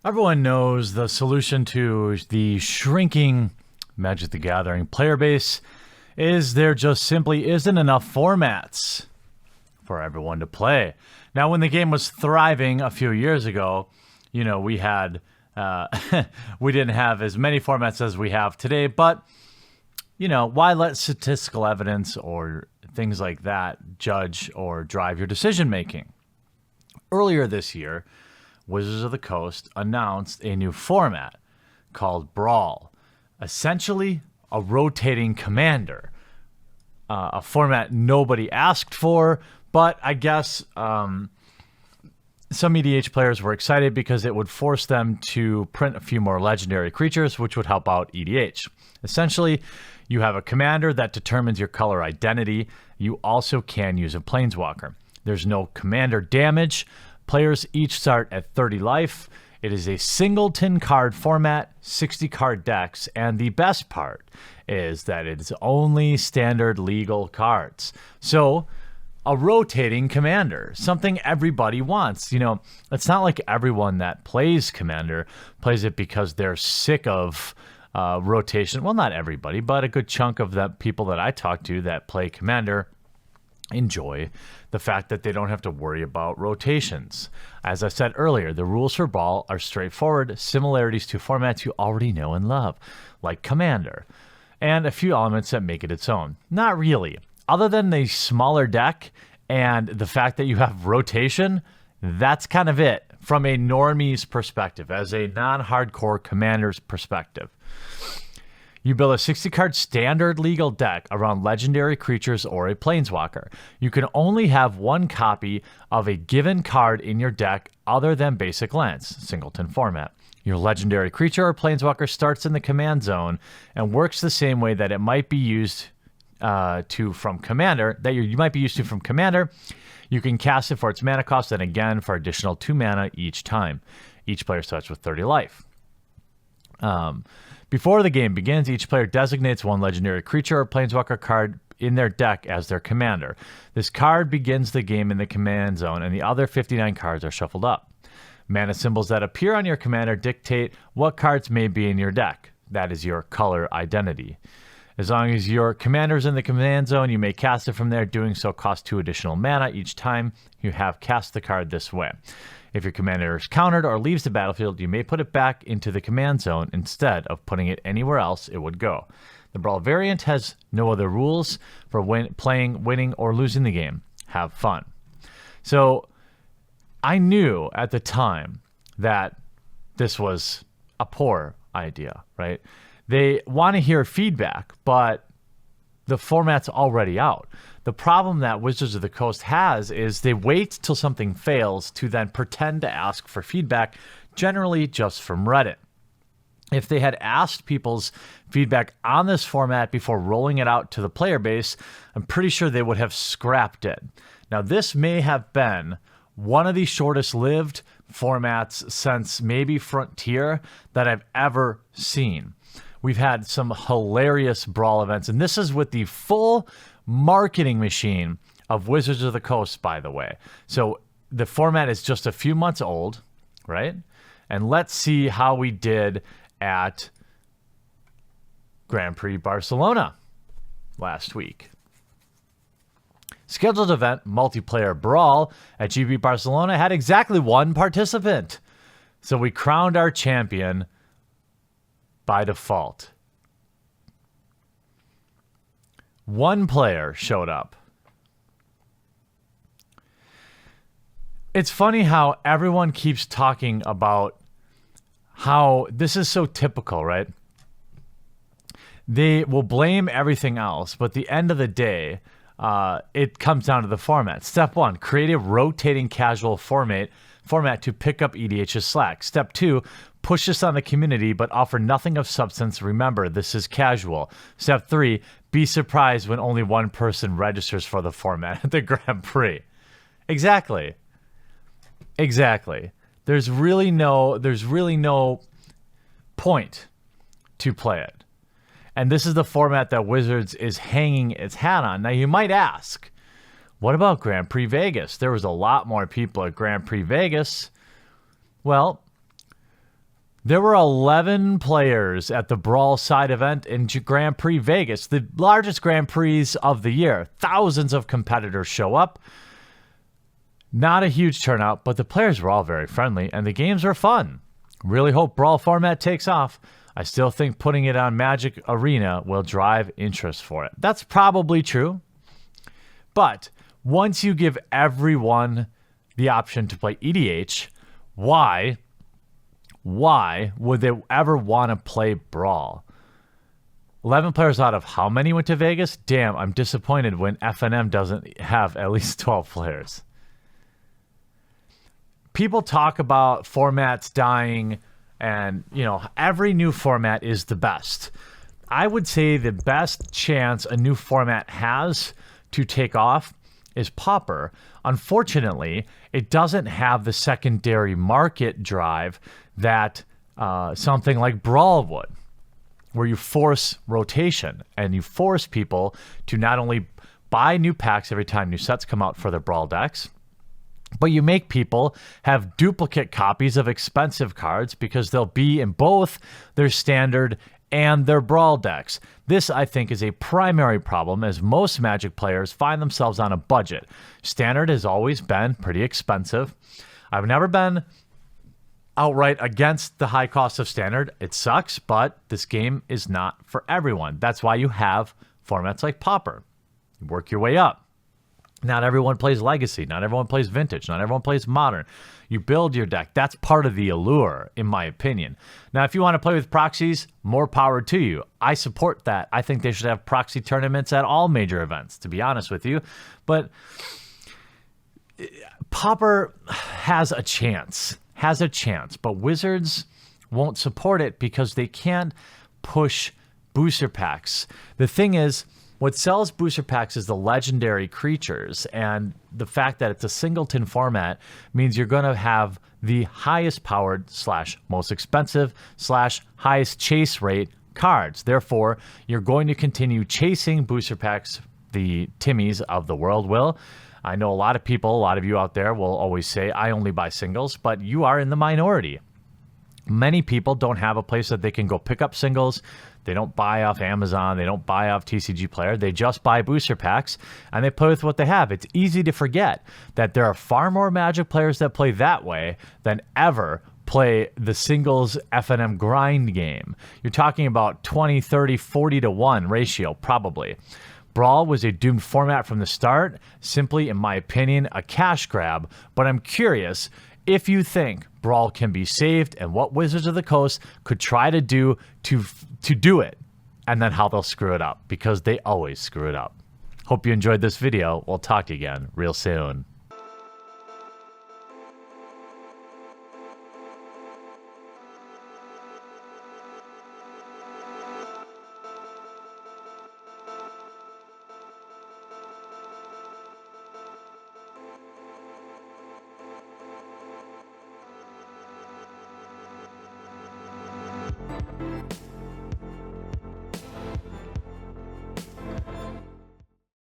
Everyone knows the solution to the shrinking Magic the Gathering player base is there just simply isn't enough formats for everyone to play. Now, when the game was thriving a few years ago, we had we didn't have as many formats as we have today, but why let statistical evidence or things like that judge or drive your decision making? Earlier this year, Wizards of the Coast announced a new format called Brawl, essentially a rotating commander, a format nobody asked for, but I guess some EDH players were excited because it would force them to print a few more legendary creatures, which would help out EDH. Essentially, you have a commander that determines your color identity. You also can use a planeswalker. There's no commander damage. Players each start at 30 life. It is a singleton card format, 60 card decks, and the best part is that it's only standard legal cards. So, a rotating commander, something everybody wants. It's not like everyone that plays commander plays it because they're sick of rotation. Well, not everybody, but a good chunk of the people that I talk to that play commander enjoy the fact that they don't have to worry about rotations. As I said earlier, the rules for Brawl are straightforward, similarities to formats you already know and love, like Commander, and a few elements that make it its own. Not really. Other than the smaller deck and the fact that you have rotation, that's kind of it from a normie's perspective, as a non-hardcore commander's perspective. You build a 60-card standard legal deck around legendary creatures or a planeswalker. You can only have one copy of a given card in your deck other than basic lands, singleton format. Your legendary creature or planeswalker starts in the command zone and works the same way that it might be used from Commander. You can cast it for its mana cost and again for additional 2 mana each time. Each player starts with 30 life. Before the game begins, each player designates one legendary creature or planeswalker card in their deck as their commander. This card begins the game in the command zone, and the other 59 cards are shuffled up. Mana symbols that appear on your commander dictate what cards may be in your deck. That is your color identity. As long as your commander is in the command zone, you may cast it from there. Doing so costs 2 additional mana each time you have cast the card this way. If your commander is countered or leaves the battlefield, you may put it back into the command zone instead of putting it anywhere else it would go. The Brawl variant has no other rules for playing, winning, or losing the game. Have fun. So I knew at the time that this was a poor idea, right? They want to hear feedback, but the format's already out. The problem that Wizards of the Coast has is they wait till something fails to then pretend to ask for feedback, generally just from Reddit. If they had asked people's feedback on this format before rolling it out to the player base, I'm pretty sure they would have scrapped it. Now, this may have been one of the shortest lived formats since maybe Frontier that I've ever seen. We've had some hilarious Brawl events, and this is with the full marketing machine of Wizards of the Coast, by the way. So the format is just a few months old, right? And let's see how we did at Grand Prix Barcelona last week. Scheduled event multiplayer Brawl at GB Barcelona had exactly one participant. So we crowned our champion by default. One player showed up. It's funny how everyone keeps talking about how this is so typical, right? They will blame everything else, but at the end of the day, it comes down to the format. Step 1, create a rotating casual format to pick up EDH's slack. Step 2, push this on the community, but offer nothing of substance. Remember, this is casual. Step 3, be surprised when only one person registers for the format at the Grand Prix. Exactly. There's really no point to play it. And this is the format that Wizards is hanging its hat on. Now, you might ask, what about Grand Prix Vegas? There was a lot more people at Grand Prix Vegas. Well, There were 11 players at the Brawl side event in Grand Prix Vegas, the largest Grand Prix of the year. Thousands of competitors show up. Not a huge turnout, but the players were all very friendly, and the games were fun. Really hope Brawl format takes off. I still think putting it on Magic Arena will drive interest for it. That's probably true. But once you give everyone the option to play EDH, why would they ever want to play Brawl? 11 players out of how many went to Vegas? Damn, I'm disappointed when FNM doesn't have at least 12 players. People talk about formats dying and, you know, every new format is the best. I would say the best chance a new format has to take off is Pauper. Unfortunately, it doesn't have the secondary market drive that something like Brawl would, where you force rotation and you force people to not only buy new packs every time new sets come out for their Brawl decks, but you make people have duplicate copies of expensive cards because they'll be in both their standard and their Brawl decks. This, I think, is a primary problem as most Magic players find themselves on a budget. Standard has always been pretty expensive. I've never been outright against the high cost of Standard. It sucks, but this game is not for everyone. That's why you have formats like Pauper. You work your way up. Not everyone plays Legacy. Not everyone plays Vintage. Not everyone plays Modern. You build your deck. That's part of the allure, in my opinion. Now, if you want to play with proxies, more power to you. I support that. I think they should have proxy tournaments at all major events, to be honest with you. But Pauper has a chance. But Wizards won't support it because they can't push booster packs. The thing is, what sells booster packs is the legendary creatures, and the fact that it's a singleton format means you're going to have the highest powered / most expensive / highest chase rate cards. Therefore, you're going to continue chasing booster packs. The Timmies of the world will. I know a lot of people, a lot of you out there will always say, I only buy singles, but you are in the minority. Many people don't have a place that they can go pick up singles. They don't buy off Amazon. They don't buy off TCG Player. They just buy booster packs, and they play with what they have. It's easy to forget that there are far more Magic players that play that way than ever play the singles FNM grind game. You're talking about 20, 30, 40 to 1 ratio, probably. Brawl was a doomed format from the start, simply, in my opinion, a cash grab, but I'm curious if you think Brawl can be saved and what Wizards of the Coast could try to do to do it, and then how they'll screw it up, because they always screw it up. Hope you enjoyed this video. We'll talk to you again real soon.